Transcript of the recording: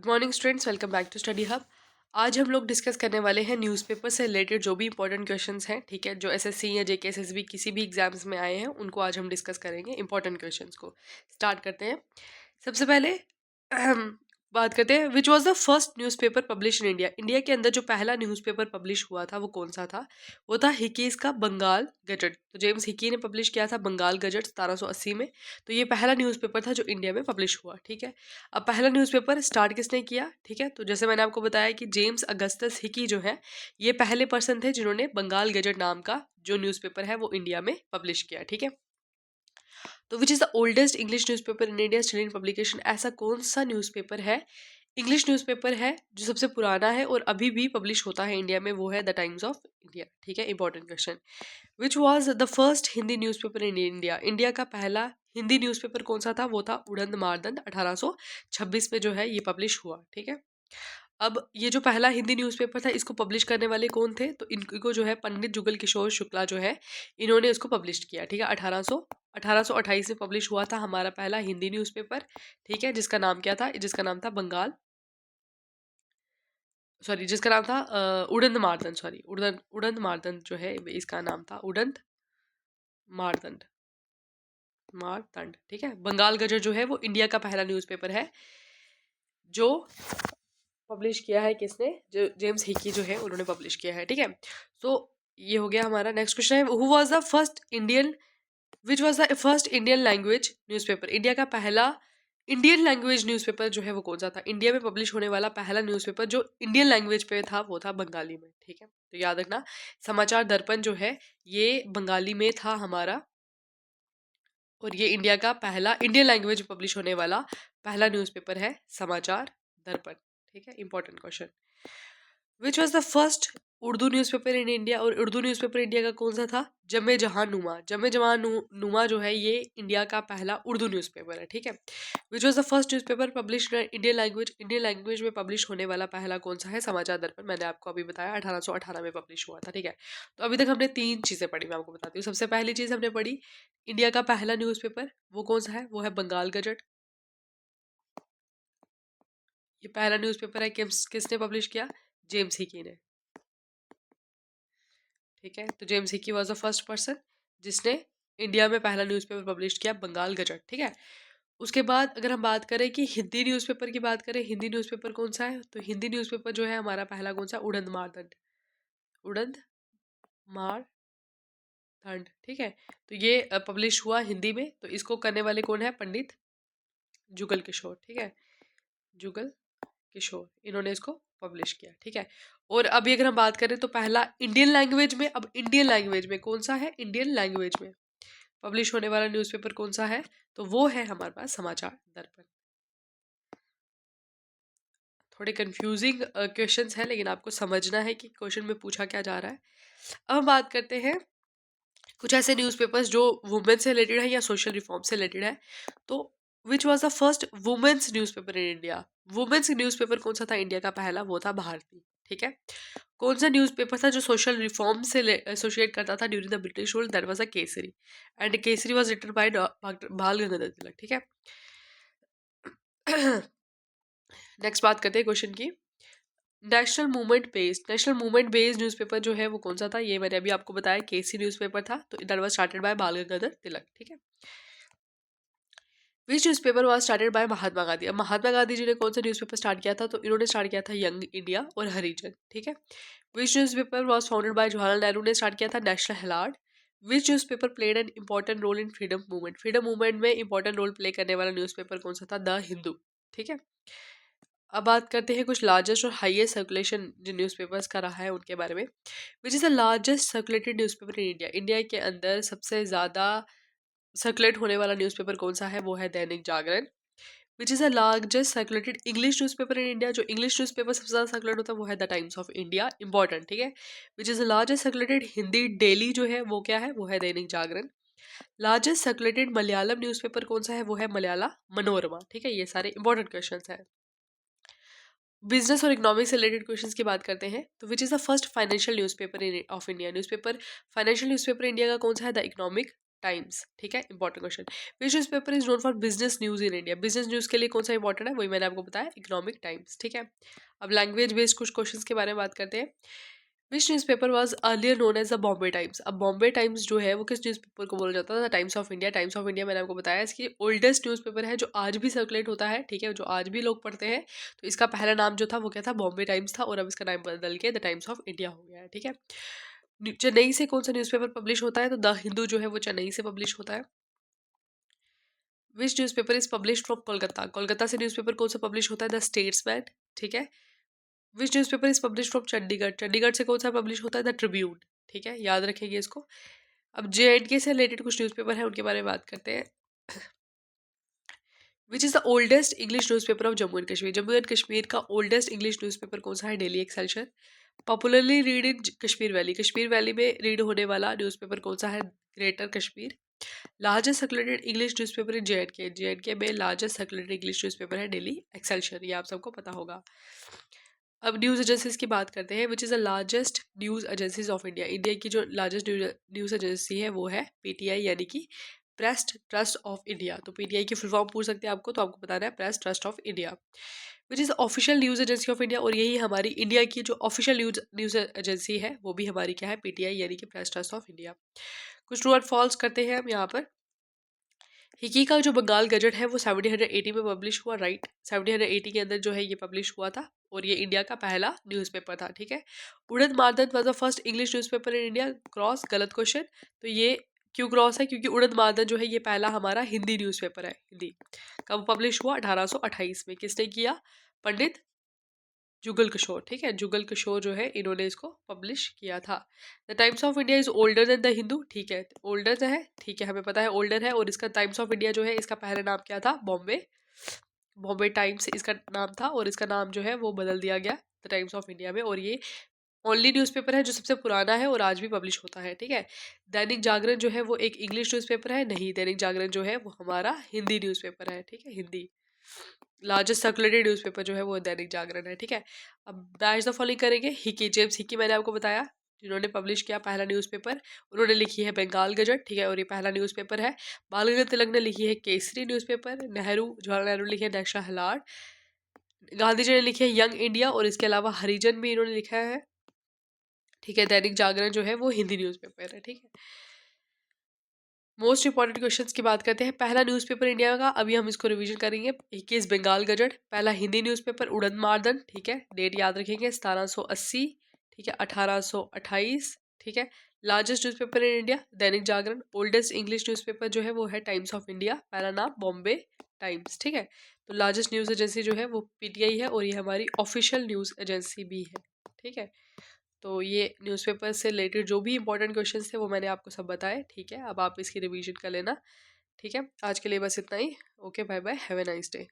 Good morning students, welcome back to study hub. आज हम लोग डिस्कस करने वाले हैं न्यूज़पेपर से रिलेटेड जो भी इंपॉर्टेंट क्वेश्चंस हैं, ठीक है, जो एसएससी या जेके एसएसबी किसी भी एग्जाम्स में आए हैं उनको आज हम डिस्कस करेंगे। इंपॉर्टेंट क्वेश्चंस को स्टार्ट करते हैं। सबसे पहले बात करते हैं, विच was the first newspaper publish in India. India के अंदर जो पहला न्यूज़पेपर पब्लिश हुआ था वो कौन सा था? वो था हिकीज का बंगाल गजट। तो जेम्स हिकी ने पब्लिश किया था बंगाल गजट 1780 में। तो ये पहला न्यूज़पेपर था जो इंडिया में पब्लिश हुआ, ठीक है। अब पहला न्यूज़पेपर स्टार्ट किसने किया, ठीक है, तो जैसे मैंने आपको बताया कि जेम्स अगस्टस हिकी जो है ये पहले पर्सन थे जिन्होंने बंगाल गजट नाम का जो न्यूज़पेपर है वो इंडिया में पब्लिश किया, ठीक है। तो विच is the oldest English newspaper in India still in publication. ऐसा कौन सा न्यूज़पेपर है, इंग्लिश न्यूज़पेपर है जो सबसे पुराना है और अभी भी पब्लिश होता है इंडिया में? वो है द टाइम्स ऑफ इंडिया, ठीक है। Important question. Which was the first Hindi newspaper in India. India का पहला हिंदी न्यूज़पेपर कौन सा था? वो था उड़न मार्दंड, 1826 में जो है ये पब्लिश हुआ, ठीक है। अब ये जो पहला हिंदी न्यूज़पेपर था इसको पब्लिश करने वाले कौन थे? तो इनको जो है पंडित जुगल किशोर शुक्ला जो है इन्होंने इसको पब्लिश किया, ठीक है। 1828 में पब्लिश हुआ था हमारा पहला हिंदी न्यूज़पेपर, ठीक है, जिसका नाम क्या था? जिसका नाम था बंगाल, सॉरी, जिसका नाम था उड़न मार्दंड, सॉरी, उड़न मार्दंड जो है इसका नाम था उड़न मार्दंड, ठीक है। बंगाल गजट जो है वो इंडिया का पहला न्यूज़पेपर है जो पब्लिश किया है किसने? जो जेम्स हिकी जो है उन्होंने पब्लिश किया है, ठीक है। सो ये हो गया हमारा। नेक्स्ट क्वेश्चन है, who was the first Indian, which was the first Indian language newspaper. India का पहला इंडियन लैंग्वेज न्यूज़पेपर जो है वो कौन सा था? इंडिया में पब्लिश होने वाला पहला न्यूज़पेपर जो इंडियन लैंग्वेज पे था वो था बंगाली में, ठीक है। तो याद रखना, समाचार दर्पण जो है ये बंगाली में था हमारा, और ये इंडिया का पहला इंडियन लैंग्वेज पब्लिश होने वाला पहला न्यूज़पेपर है समाचार दर्पण, ठीक है। Important question. Which was the first Urdu newspaper in India. और उर्दू न्यूज़पेपर इंडिया का कौन सा था? जमे जहां नुमा। जमे जहां नुमा जो है ये इंडिया का पहला उर्दू न्यूज़पेपर है, ठीक है। विच was the first newspaper publish Indian language. Indian language में पब्लिश होने वाला पहला कौन सा है? समाचार दर्पण। मैंने आपको अभी बताया 1818 में पब्लिश हुआ था, ठीक है। तो अभी तक हमने 3 चीज़ें पढ़ी, मैं आपको बताती हूँ। सबसे पहली चीज़ हमने पढ़ी, इंडिया का पहला न्यूज़पेपर वो कौन सा है? वो है बंगाल गजट। ये पहला न्यूज़पेपर है किसने पब्लिश किया? जेम्स हिकी ने, ठीक है। तो James Hicky was the first person जिसने इंडिया में पहला न्यूज़पेपर पब्लिश किया बंगाल गजट, ठीक है। उसके बाद अगर हम बात करें कि हिंदी न्यूज़पेपर की बात करें, हिंदी न्यूज़पेपर कौन सा है? तो हिंदी न्यूज़पेपर जो है हमारा पहला कौन सा? उड़न मार्दंड, उड़न मार्दंड, ठीक है। तो ये पब्लिश हुआ हिंदी में। तो इसको करने वाले कौन है? पंडित जुगल किशोर, ठीक है, जुगल किशोर, इन्होंने इसको पब्लिश किया, ठीक है। और अभी अगर हम बात करें तो पहला इंडियन लैंग्वेज में, अब इंडियन लैंग्वेज में कौन सा है? इंडियन लैंग्वेज में पब्लिश होने वाला न्यूज़पेपर कौन सा है? तो वो है हमारे पास समाचार दर्पण। थोड़े कंफ्यूजिंग क्वेश्चंस हैं लेकिन आपको समझना है कि क्वेश्चन में पूछा क्या जा रहा है। अब हम बात करते हैं कुछ ऐसे न्यूज़पेपर्स जो वुमेन से रिलेटेड है या सोशल रिफॉर्म से रिलेटेड है। तो which was the first women's newspaper in India. Women's newspaper कौन सा था इंडिया का पहला? वो था भारती, ठीक है। कौन सा न्यूज़पेपर था जो सोशल रिफॉर्म से एसोसिएट करता था during the British rule? That was a Kesari, and Kesari was written by Bal Gangadhar तिलक, ठीक है। नेक्स्ट बात करते हैं क्वेश्चन की। नेशनल मूवमेंट बेस्ड न्यूज़पेपर जो है वो कौन सा था? ये मैंने अभी आपको बताया, केसी न्यूज़पेपर था। तो that was started by Bal Gangadhar तिलक, ठीक है। Which newspaper was started by Mahatma Gandhi. अब महात्मा गांधी जी ने कौन सा न्यूज़पेपर स्टार्ट किया था? तो इन्होंने स्टार्ट किया था यंग इंडिया और हरिजन, ठीक है। Which newspaper was founded by Jawaharlal Nehru ने स्टार्ट किया था National Herald. Which newspaper played an important role in freedom movement. Freedom movement में इंपॉर्टेंट रोल प्ले करने वाला न्यूज़पेपर कौन सा था? द हिंदू, ठीक है। अब बात करते हैं कुछ लार्जेस्ट और हाईएस्ट सर्कुलेशन जिन न्यूज़पेपर्स का रहा है उनके बारे में। विच is the largest circulated newspaper in India. India के अंदर सबसे ज़्यादा सर्कुलेट होने वाला न्यूज़पेपर कौन सा है? वो है Dainik Jagran. Which is the largest circulated English newspaper in India. जो इंग्लिश न्यूज़पेपर सबसे ज़्यादा सर्कुलेट होता है वो है the Times of India, important, ठीक है। Which is the largest circulated Hindi daily जो है वो क्या है? वो है Dainik Jagran. Largest circulated Malayalam newspaper कौन सा है? वो है मलयाला मनोरमा, ठीक है। ये सारे इंपॉर्टेंट क्वेश्चन हैं। बिजनेस और इकोनॉमिक्स से रिलेटेड क्वेश्चंस की बात करते हैं। तो विच is the first financial newspaper in of India. Newspaper financial newspaper India का कौन सा है? द इकोनॉमिक टाइम्स, ठीक है। Important question, which news paper is known for business news in India? Business news के लिए कौन सा इंपॉर्टेंट है, वही मैंने आपको बताया, इकोनॉमिक टाइम्स, ठीक है। अब लैंग्वेज बेस्ड कुछ क्वेश्चंस के बारे में बात करते हैं। Which newspaper was earlier known as the Bombay Times? अब बॉम्बे टाइम्स जो है वो किस न्यूज पेपर को बोला जाता था? Times of India. Times of India मैंने आपको बताया इसकी ओल्डेस्ट न्यूज पेपर है जो आज भी सर्कुलेट होता है, ठीक है, जो आज भी लोग पढ़ते हैं। तो इसका पहला नाम जो था वो क्या था? बॉम्बे टाइम्स था, और अब इसका नाम बदल के द टाइम्स ऑफ इंडिया हो गया है, ठीक है। चेन्नई से कौन सा न्यूज़पेपर पब्लिश होता है? तो द हिंदू जो है वो चेन्नई से पब्लिश होता है। Which newspaper is publish from Kolkata? Kolkata से न्यूज़पेपर कौन सा पब्लिश होता है? द स्टेट्समैन, ठीक है। Which newspaper is publish from Chandigarh? Chandigarh से कौन सा पब्लिश होता है? द ट्रिब्यून, ठीक है, याद रखेंगे इसको। अब JNK से रिलेटेड कुछ न्यूज़पेपर है, उनके बारे में बात करते हैं। Which is the oldest English newspaper of Jammu and Kashmir? Jammu and Kashmir का ओल्डेस्ट इंग्लिश न्यूज़पेपर कौन सा है? Daily Excelsior. Popularly read in Kashmir valley? Kashmir valley में रीड होने वाला न्यूज़पेपर कौन सा है? Greater Kashmir. Largest circulated English newspaper in JNK? JNK में लार्जेस्ट सर्कुलेटेड इंग्लिश न्यूज़पेपर है डेली एक्सेल्शियर, ये आप सबको पता होगा। अब न्यूज़ एजेंसीज की बात करते हैं। Which is the largest news agencies of India? India की जो लार्जेस्ट न्यूज़ एजेंसी है वो है PTI, यानी कि प्रेस ट्रस्ट ऑफ इंडिया। तो PTI की फुल फॉर्म पूछ सकते हैं आपको, तो आपको बताना है press trust of India. Which is official news agency of India? और यही हमारी इंडिया की जो ऑफिशियल न्यूज़ एजेंसी है वो भी हमारी क्या है? PTI, यानी कि प्रेस ट्रस्ट ऑफ इंडिया। कुछ ट्रू और फॉल्स करते हैं हम यहाँ पर। हिकी का जो बंगाल गजट है वो 1780 में पब्लिश हुआ, राइट। 1780 के अंदर जो है ये पब्लिश हुआ था, और ये इंडिया का पहला न्यूज़पेपर था, ठीक है। उड़द मार्दन was the first English newspaper in India, cross, गलत क्वेश्चन। तो ये क्यों क्रॉस है? क्योंकि उड़द मार्दन जो है ये पहला हमारा हिंदी न्यूज़पेपर है, हिंदी। कब पब्लिश हुआ? 1828 में। किसने किया? पंडित जुगल किशोर, ठीक है, जुगल किशोर जो है इन्होंने इसको पब्लिश किया था। The Times of India is older than the Hindu, ठीक है, ओल्डर है, ठीक है, हमें पता है ओल्डर है। और इसका टाइम्स ऑफ इंडिया जो है इसका पहला नाम क्या था? बॉम्बे, बॉम्बे टाइम्स इसका नाम था, और इसका नाम जो है वो बदल दिया गया द टाइम्स ऑफ इंडिया में। और ये ओनली न्यूज़पेपर है जो सबसे पुराना है और आज भी पब्लिश होता है, ठीक है। दैनिक जागरण जो है वो एक इंग्लिश न्यूज़पेपर है? नहीं, दैनिक जागरण जो है वो हमारा हिंदी न्यूज़पेपर है, ठीक है, हिंदी। लार्जेस्ट सर्कुलेटेड न्यूज़पेपर जो है वो दैनिक जागरण है, ठीक है। अब मैच द फॉलोइंग करेंगे। हिकी, जेम्स हिकी मैंने आपको बताया जिन्होंने पब्लिश किया पहला न्यूज़पेपर, उन्होंने लिखी है बंगाल गजट, ठीक है, और ये पहला न्यूज़पेपर है। बाल गंगाधर तिलक ने लिखी है केसरी न्यूज़पेपर। नेहरू, जवाहरलाल नेहरू ने लिखी है नेशनल हेराल्ड। गांधी जी ने लिखी है यंग इंडिया, और इसके अलावा हरिजन भी इन्होंने लिखा है, ठीक है। दैनिक जागरण जो है वो हिंदी न्यूज़पेपर है, ठीक है। मोस्ट इंपॉर्टेंट क्वेश्चंस की बात करते हैं। पहला न्यूज़पेपर इंडिया का, अभी हम इसको रिवीजन करेंगे। 21 बंगाल गजट, पहला हिंदी न्यूज़पेपर उड़द मार्दन, ठीक है, डेट याद रखेंगे 1780, ठीक है, 1828, ठीक है। Largest newspaper in India Dainik Jagran. Oldest English newspaper जो है वो है टाइम्स ऑफ इंडिया, पहला नाम बॉम्बे टाइम्स, ठीक है। तो लार्जेस्ट न्यूज़ एजेंसी जो है वो PTI है, और ये हमारी ऑफिशियल न्यूज़ एजेंसी भी है, ठीक है। तो ये न्यूज़पेपर से रिलेटेड जो भी इंपॉर्टेंट क्वेश्चंस थे वो मैंने आपको सब बताए, ठीक है। अब आप इसकी रिवीजन कर लेना, ठीक है। आज के लिए बस इतना ही। Okay, bye bye, have a nice day.